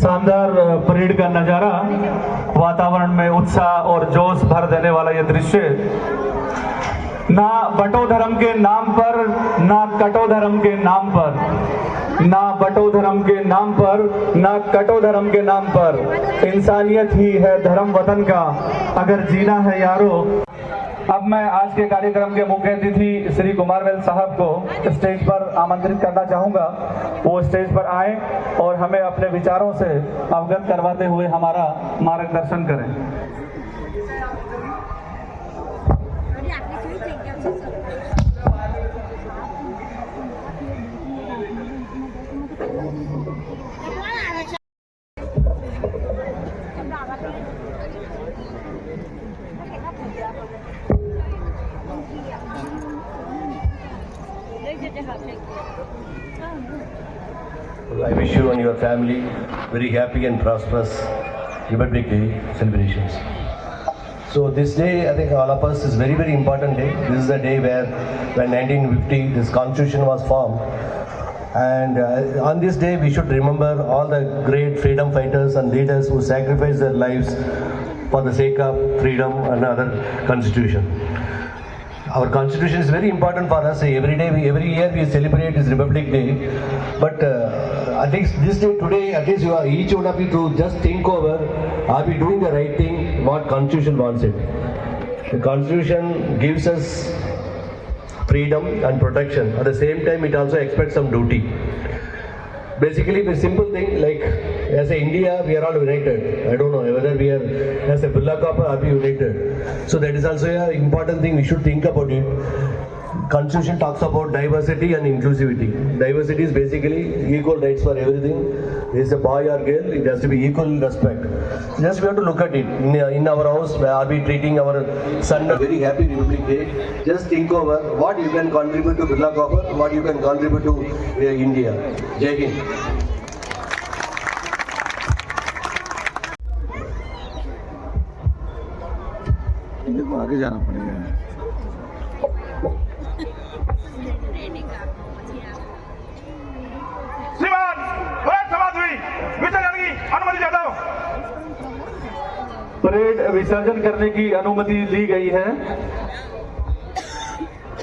शानदार परेड का नज़ारा, वातावरण में उत्साह और जोश भर देने वाला ये दृश्य, ना बटो धर्म के नाम पर, ना कटो धर्म के नाम पर, ना बटो धर्म के नाम पर, ना कटो धर्म के नाम पर, इंसानियत ही है धर्म वतन का, अगर जीना है यारो। अब मैं आज के कार्यक्रम के मुख्य अतिथि श्री कुमारवेल साहब को स्टेज पर आमंत्रित करना चाहूँगा। वो स्टेज पर आए और हमें अपने विचारों से अवगत करवाते हुए हमारा मार्गदर्शन करें। I wish you and your family very happy and prosperous Republic Day celebrations. So this day, I think all of us is very, very important day. This is the day where, when 1950, this constitution was formed. And on this day, we should remember all the great freedom fighters and leaders who sacrificed their lives for the sake of freedom and other constitution. Our constitution is very important for us. Every year we celebrate this Republic Day. But at least this day today, at least each one of you to just think over, are we doing the right thing, what constitution wants it? The constitution gives us freedom and protection. At the same time, it also expects some duty. Basically, the simple thing, like as a India, we are all united. I don't know whether we are, as a Birla Corp, are we united? So that is also an important thing we should think about it. Constitution talks about diversity and inclusivity. Diversity is basically equal rights for everything. Is a boy or girl, it has to be equal respect. Just we have to look at it. In our house, are we treating our son a very happy Republic Day? Just think over what you can contribute to Birla Corp, what you can contribute to India. Jai Hind. इनको आगे जाना पड़ेगा। श्रीमान parade समाप्त हुई, विसर्जन की अनुमति देता हूं। परेड विसर्जन करने की अनुमति दी गई है।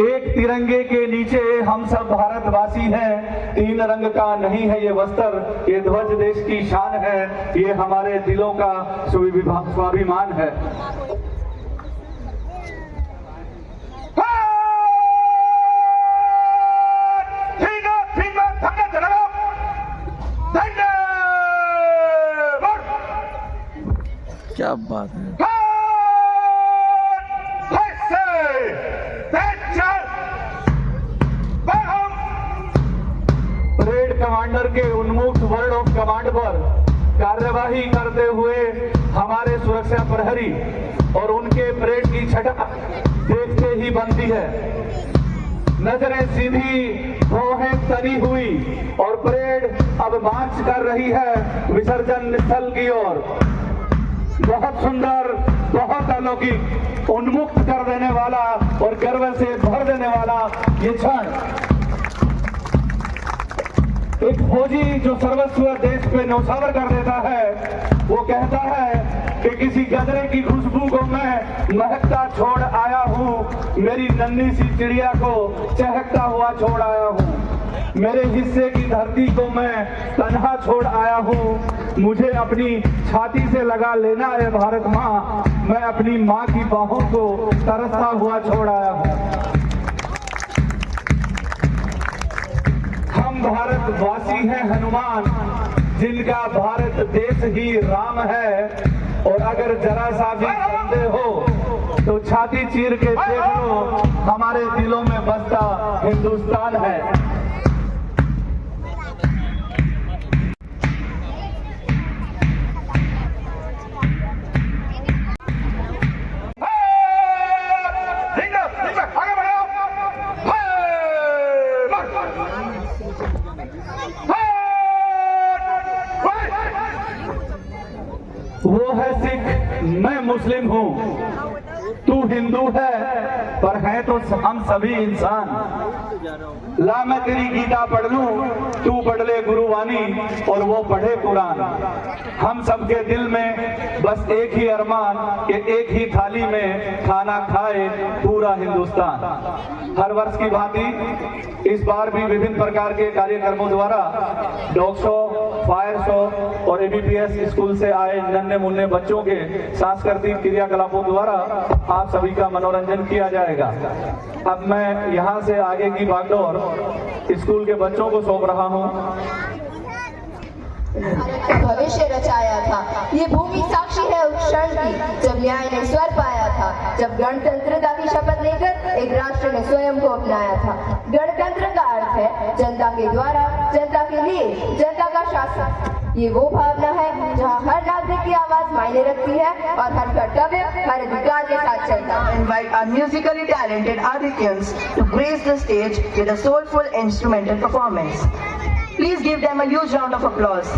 एक तिरंगे के नीचे हम सब भारतवासी हैं। तीन रंग का नहीं है ये वस्त्र, ये ध्वज देश की शान है, ये हमारे दिलों का स्वाभिमान है। क्या बात है। परेड कमांडर के उन्मुक्त वर्ड ऑफ कमांड पर कार्यवाही करते हुए हमारे सुरक्षा प्रहरी और उनके परेड की छटा देखते ही बनती है। नजरें सीधी, भौहें तनी हुई और परेड अब मार्च कर रही है विसर्जन स्थल की ओर। बहुत सुंदर, बहुत अलौकिक, उन्मुक्त कर देने वाला और गर्व से भर देने वाला ये क्षण। एक फौजी जो सर्वस्व देश पे न्यौछावर कर देता है, वो कहता है कि किसी गजरे की खुशबू को मैं महकता छोड़ आया हूँ, मेरी नन्ही सी चिड़िया को चहकता हुआ छोड़ आया हूँ, मेरे हिस्से की धरती को मैं तन्हा छोड़ आया हूँ, मुझे अपनी छाती से लगा लेना है भारत माँ, मैं अपनी माँ की बाहों को तरसता हुआ छोड़ आया हूँ। हम भारतवासी हैं हनुमान, जिनका भारत देश ही राम है, और अगर जरा सा भी संदेह हो तो छाती चीर के देख लो, हमारे दिलों में बसता हिंदुस्तान है। वो है सिख, मैं मुस्लिम हूँ, तू हिंदू है, पर है तो हम सभी इंसान। ला मैं तेरी गीता पढ़ लूं, तू पढ़ चले गुरुवाणी और वो पढ़े कुरान। हम सबके दिल में बस एक ही अरमान कि एक ही थाली में खाना खाए पूरा हिंदुस्तान। हर वर्ष की भांति इस बार भी विभिन्न प्रकार के कार्यक्रमों द्वारा डॉग शो, फायर शो और एबीपीएस स्कूल से आए नन्हे मुन्ने बच्चों के सांस्कृतिक क्रियाकलापों द्वारा आप सभी का मनोरंजन किया जाएगा। अब मैं यहाँ से आगे की बागडोर स्कूल के बच्चों को सौंप रहा हूँ। भारत का भविष्य रचाया था। ये भूमि साक्षी है उस क्षण की जब न्याय ने स्वर पाया था, जब गणतंत्रता की शपथ लेकर एक राष्ट्र ने स्वयं को अपनाया था। गणतंत्र का अर्थ है जनता के द्वारा, जनता के लिए, जनता का शासन। ये वो भावना है जहाँ हर नागरिक की आवाज मायने रखती है और हर कर्तव्य हर अधिकार के साथ चलता है। Invite our musically talented Adityans to grace the stage with a soulful instrumental performance. Please give them a huge round of applause.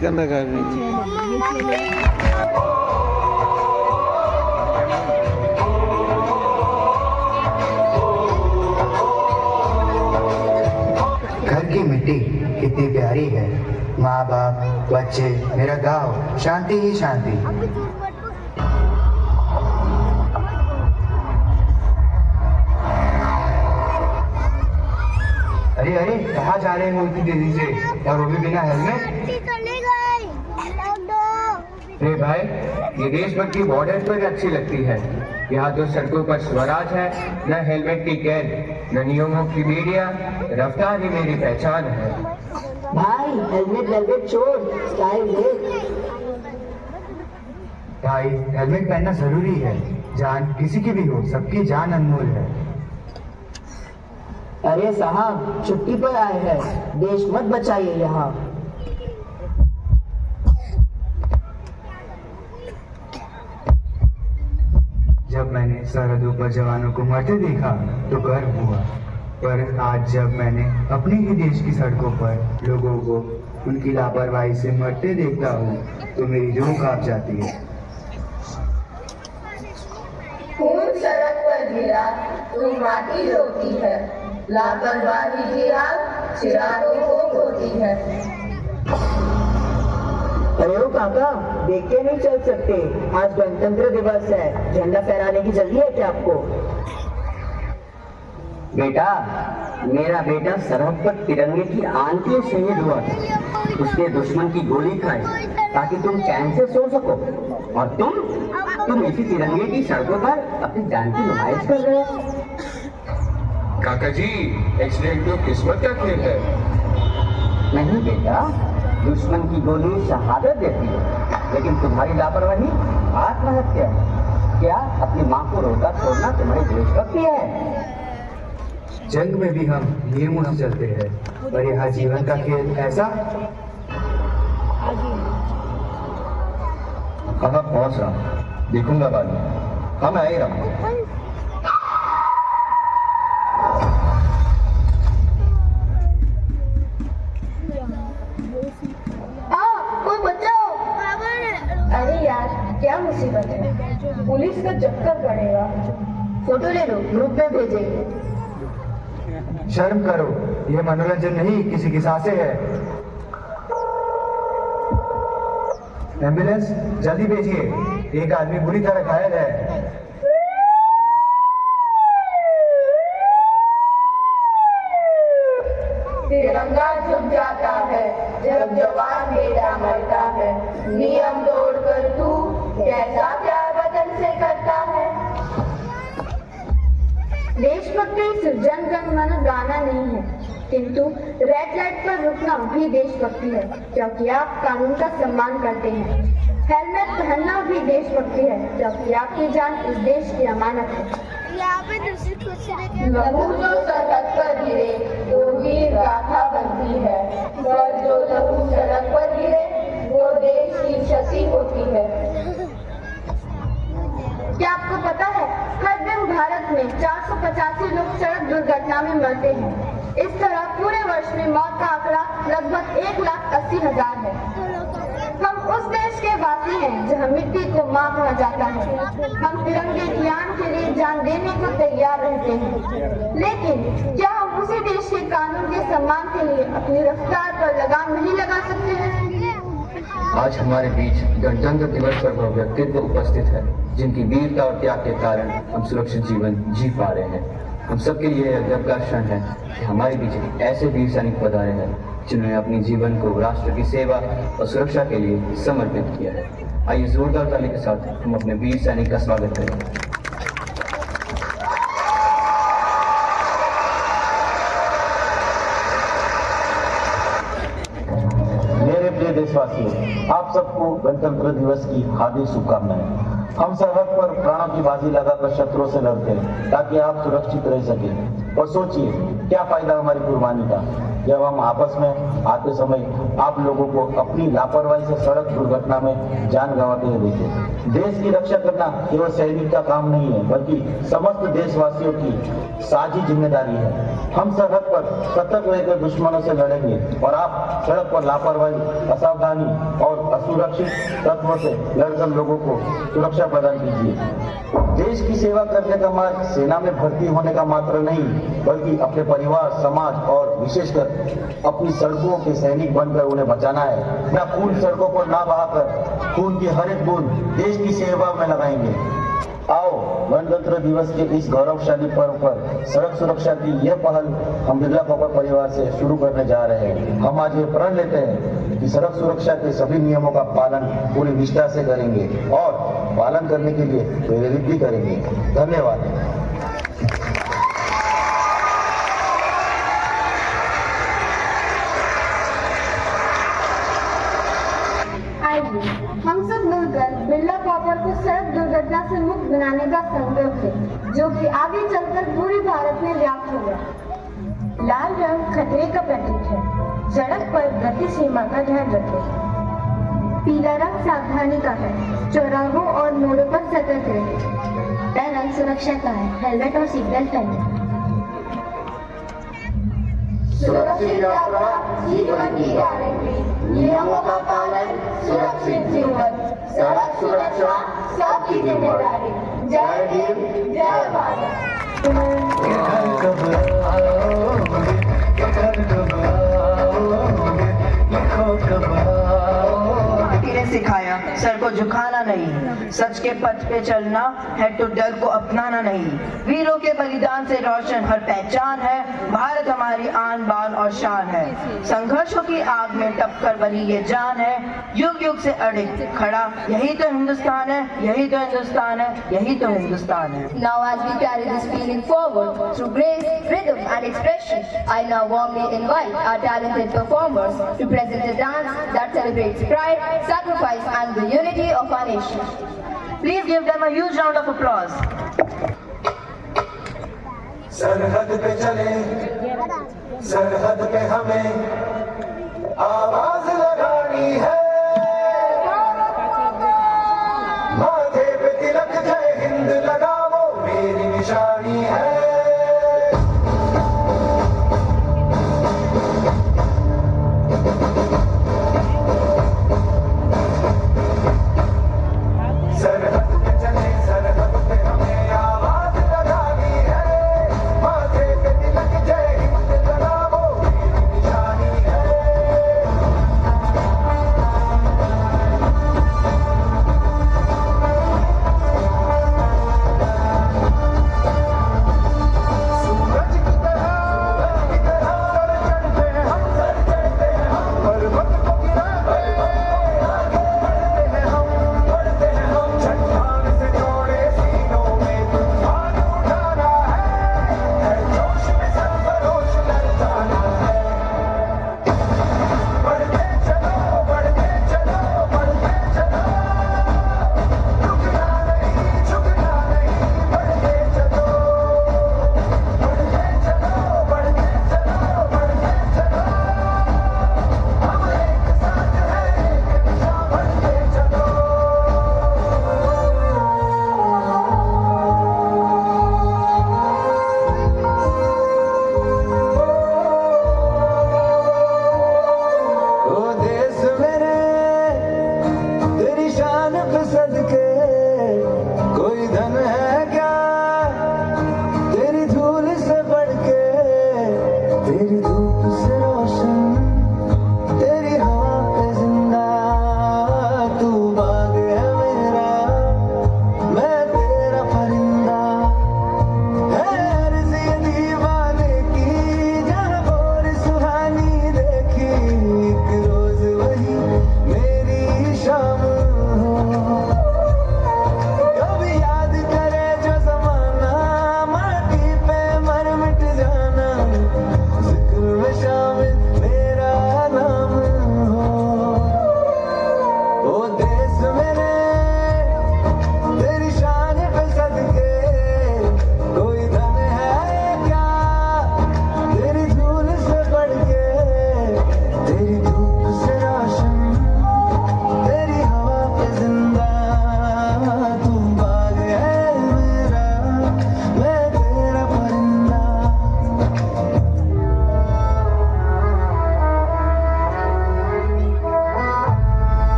करना कर रही है। मिट्टी कितनी प्यारी है। माँ बाप, बच्चे, मेरा गांव, शांति ही शांति। अरे अरे, कहाँ जा रहे हो इतनी तेजी से, और वो भी बिना हेलमेट? अरे भाई, ये देशभक्ति बॉर्डर पर अच्छी लगती है। यहाँ तो सड़कों पर स्वराज है, न हेलमेट की कैद, न नियमों की बेड़ियां, रफ्तार ही मेरी पहचान है। भाई हेलमेट वेलमेट छोड़, स्टाइल देख। भाई हेलमेट पहनना जरूरी है। जान किसी की भी हो, सबकी जान अनमोल है। अरे साहब, छुट्टी पर आए हैं, देश मत बचाइए यहाँ। जब मैंने सरहदों पर जवानों को मरते देखा तो गर्व हुआ, पर आज जब मैंने अपने ही देश की सड़कों पर लोगों को उनकी लापरवाही से मरते देखता हूँ तो मेरी रूह कांप जाती है। खून सड़क पर गिरा तो माटी रोती है, लापरवाही की आग चिरागों को होती है। अरे ओ काका, देख के नहीं चल सकते, आज गणतंत्र दिवस है, झंडा फहराने की जल्दी है क्या आपको? बेटा, मेरा बेटा सरहद पर तिरंगे की आन के शहीद हुआ था। उसने दुश्मन की गोली खाई ताकि तुम चैन से सो सको, और तुम इसी तिरंगे की सड़कों पर अपनी जान की नुमाइश कर रहे हो। काका जी, एक्सीडेंट तो किस्मत का खेल है। नहीं बेटा, दुश्मन की गोली शहादत देती है, लेकिन तुम्हारी लापरवाही आत्महत्या है। क्या अपनी माँ को रोता छोड़ना तुम्हारी देशभक्ति है? जंग में भी हम नियमों से चलते हैं, पर यहाँ जीवन का खेल ऐसा। कहाँ पहुँच रहा हूँ देखूंगा बाद में। हाँ, मैं आ ही रहा हूँ। कोई बचाओ। अरे यार, क्या मुसीबत है, पुलिस का चक्कर पड़ेगा। फोटो ले लो, ग्रुप में भेजेंगे। शर्म करो, ये मनोरंजन नहीं, किसी की सांसें है। एम्बुलेंस जल्दी भेजिए, एक आदमी बुरी तरह घायल है। तिरंगा झुक जाता है जब जवान बेटा मरता है, नियम तोड़कर तू कैसा प्यार वतन से करता है। देशभक्ति सिर्फ जन गण मन गाना नहीं है, किंतु रेड लाइट पर रुकना भी देशभक्ति है, क्योंकि आप कानून का सम्मान करते हैं। हेलमेट पहनना भी देशभक्ति है, क्योंकि आपकी जान इस देश की अमानत है। लहू जो सरहद पर गिरे तो वीर गाथा बनती है, पर जो लहू सड़क पर गिरे वो देश की क्षति होती है। क्या आपको पता है, हर दिन भारत में 485 लोग सड़क दुर्घटना में मरते हैं। इस तरह पूरे वर्ष में मौत का आंकड़ा लगभग 1,80,000 है। हम उस देश के वासी हैं जहां मिट्टी को मां कहा जाता है। हम तिरंगे की आन के लिए जान देने को तैयार रहते हैं, लेकिन क्या हम उसी देश के कानून के सम्मान के लिए अपनी रफ्तार पर लगाम नहीं लगा सकते हैं? आज हमारे बीच गणतंत्र दिवस पर वह व्यक्तित्व उपस्थित है जिनकी वीरता और त्याग के कारण हम सुरक्षित जीवन जी पा रहे हैं। हम सबके लिए यह गर्व का क्षण है कि हमारे बीच एक ऐसे वीर सैनिक पधारे हैं जिन्होंने अपने जीवन को राष्ट्र की सेवा और सुरक्षा के लिए समर्पित किया है। आइए जोरदार ताली के साथ हम अपने वीर सैनिक का स्वागत करें। देशवासियों, आप सबको गणतंत्र दिवस की हार्दिक शुभकामनाएं। हम सरहद पर प्राणों की बाजी लगाकर शत्रुओं से लड़ते हैं ताकि आप सुरक्षित रह सकें। और सोचिए, क्या फायदा हमारी कुर्बानी का जब हम आपस में आते समय आप लोगों को अपनी लापरवाही से सड़क दुर्घटना में जान गंवाते हुए देखें। देश की रक्षा करना केवल सैनिक का काम नहीं है, बल्कि समस्त देशवासियों की साझी जिम्मेदारी है। हम सरहद पर सतर्क रहकर दुश्मनों से लड़ेंगे और आप सड़क पर लापरवाही, असावधानी और असुरक्षित तत्वों से लड़कर लोगों को सुरक्षा प्रदान कीजिए। देश की सेवा करने का मार्ग सेना में भर्ती होने का मात्र नहीं, बल्कि अपने परिवार, समाज और विशेषकर अपनी सड़कों के सैनिक बनकर उन्हें बचाना है। ना खून सड़कों पर ना बहाकर खून की हर एक बूंद देश की सेवा में लगाएंगे। आओ गणतंत्र दिवस के इस गौरवशाली पर्व पर सड़क सुरक्षा की यह पहल हम बिरला पॉपर परिवार से शुरू करने जा रहे हैं। हम आज ये प्रण लेते हैं कि सड़क सुरक्षा के सभी नियमों का पालन पूरी निष्ठा से करेंगे और पालन करने के लिए प्रेरित भी करेंगे। धन्यवाद। आइए हम सब मिलकर बिरला पॉपर को सड़क दुर्घटना से मुक्त बनाने का संकल्प लें, जो कि आगे चलकर पूरे भारत में व्याप्त होगा। लाल रंग खतरे का प्रतीक है। सड़क पर गति सीमा का ध्यान रखें। पीला रंग सावधानी का है। चौराहों और मोड़ों पर सतर्क रहें। लाल रंग सुरक्षा का है। हेलमेट और सीट बेल्ट पहनें। सुरक्षित यात्रा जीवन की गारंटी, नियमों का पालन, सुरक्षित जीवन, सड़क सुरक्षा सबकी जिम्मेदारी। जय हिंद, जय भारत। ने सिखाया सर को झुकाना नहीं, सच के पथ पे चलना है तो डर को अपनाना नहीं। वीरों के बलिदान से रोशन हर पहचान है। भारत हमारी आन बान और शान है। संघर्षों की आग में टपकर बनी ये जान है। युग युग से अड़े खड़ा यही तो हिंदुस्तान है, यही तो हिंदुस्तान है, यही तो हिंदुस्तान है। Now as we carry this feeling forward through grace, rhythm and expression, I now warmly invite our talented performers to present a dance that celebrates pride, sacrifice and the unity of our nation. Please give them a huge round of applause. सरहद पे चले, सरहद पे हमें आवाज लगानी है। माथे पे तिलक जय हिंद लगाओ मेरी निशानी है। सरहद पे चले, सरहद पे हमें आवाज लगानी है। माथे पे तिलक जय हिंद लगाओ मेरी निशानी है।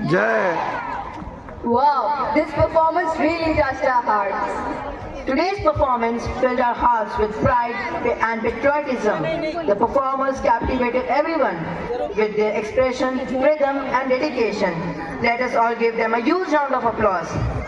जय Wow, this performance really touched our hearts. Today's performance filled our hearts with pride and patriotism. The performers captivated everyone with their expression, rhythm and dedication. Let us all give them a huge round of applause.